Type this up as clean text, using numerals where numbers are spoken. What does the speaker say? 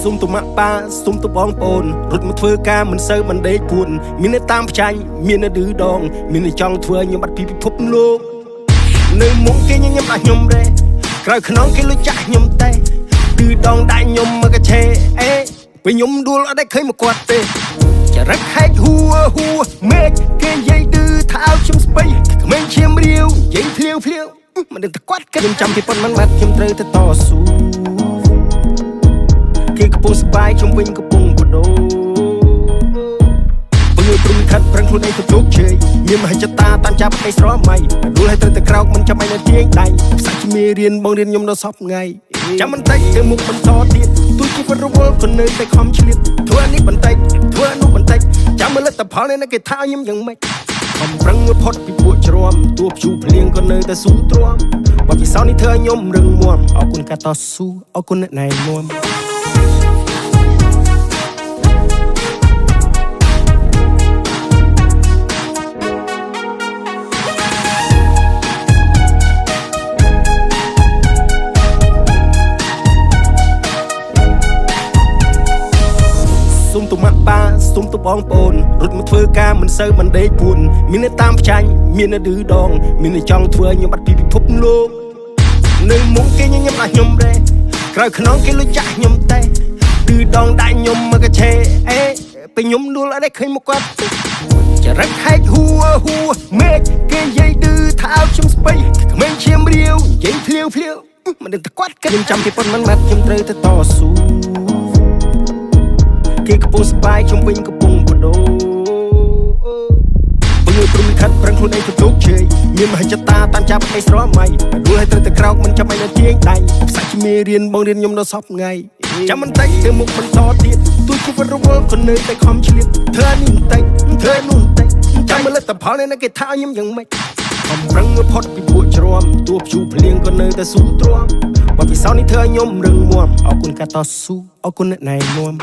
សុំទៅម៉ាក់ប៉ាសុំទៅបងប្អូនរត់មកធ្វើការមិនសូវមិនដេកពួនមានតែតាមផ្ចាញ់មានតែឌឺដងមានតែចង់ធ្វើខ្ញុំបាត់ពីពិភពលោកនៅមុខគេញញឹមដាក់ខ្ញុំរេក្រោយខ្នងគេលុចចាក់ខ្ញុំតែឌឺដងដាក់ខ្ញុំមកកឆេអេពេលខ្ញុំដួលអត់ដែលឃើញមកគាត់ទេចរិតហែកហួមេឃគេនិយាយឌឺថាឲ្យខ្ញុំស្បៃក្មេងឈាមរាវនិយាយភ្លាវមិនដឹងតែគាត់ខ្ញុំចាំពីប៉ុនមិនបាត់ខ្ញុំត្រូវទៅតស៊ូគេកំពុងស្បាយជុំវិញកំពុងបដូរពើព្រំខិតប្រឹងខ្លួនឯងទៅជោគជ័យមានមហិច្ឆតាតាមចាប់ឯស្រមៃដួលឲ្យត្រូវតែក្រោកមិនចាំឯនៅទៀងដៃផ្សាច់ជាមេរៀនបងរៀនខ្ញុំនៅសពថ្ងៃចាំបន្តិចទៅមុខបន្តទៀតទោះជីវិតរវល់ក៏នៅតែខំឆ្លៀតធ្វើនេះបន្តិចធ្វើនោះបន្តិចចាំមើលលទ្ធផលនេះគេថាខ្ញុំយ៉ាងម៉េចខំប្រឹងផុតពីពួកជ្រាំទោះព្យុះភ្លៀងក៏នៅតែស៊ូទ្រាំបទពិសោធន៍នេះធ្វើឲ្យខ្ញុំរឹងមាំអរគុណការតស៊ូអរគុណអ្នកណែនាំសុំទៅម៉ាក់ប៉ាសុំទៅបងប្អូនរត់មកធ្វើការមិនសូវមិនដេកពួនមានតែតាមផ្ចាញ់មានតែឌឺដងមានតែចង់ធ្វើខ្ញុំបាត់ពីពិភពលោកនៅមុខគេញញឹមដាក់ខ្ញុំរេក្រោយខ្នងគេលុចចាក់ខ្ញុំតែឌឺដងដាក់ខ្ញុំមកកឆេអេពេលខ្ញុំដួលអត់ដែលឃើញមកគាត់ចរិតហែកហួមេឃគេនិយាយឌឺថាឲ្យខ្ញុំស្បៃក្មេងឈាមរាវនិយាយភ្លាវមិនដឹងតែគាត់ខ្ញុំចាំពីប៉ុនមិនបាត់ខ្ញុំត្រូវទៅតស៊ូគេកំពុងស្បាយជុំវិញកំពុងបដូរពើព្រំខិតប្រឹងខ្លួនឯងទៅជោគជ័យមានមហិច្ឆតាតាមចាប់ឯស្រមៃដួលឲ្យត្រូវតែក្រោកមិនចាំឯនៅទៀងដៃផ្សាច់ជាមេរៀនបងរៀនខ្ញុំនៅសពថ្ងៃចាំបន្តិចទៅមុខបន្តទៀតទោះជីវិតរវល់ក៏នៅតែខំឆ្លៀតធ្វើនេះបន្តិចធ្វើនោះបន្តិចចាំមើលលទ្ធផលនេះគេថាខ្ញុំយ៉ាងម៉េចខំប្រឹងផុតពីពួកជ្រាំទោះព្យុះភ្លៀងក៏នៅតែស៊ូទ្រាំបទពិសោធន៍នេះធ្វើឲ្យខ្ញុំរឹងមាំអរគុណការតស៊ូអរគុណអ្នកណែនាំ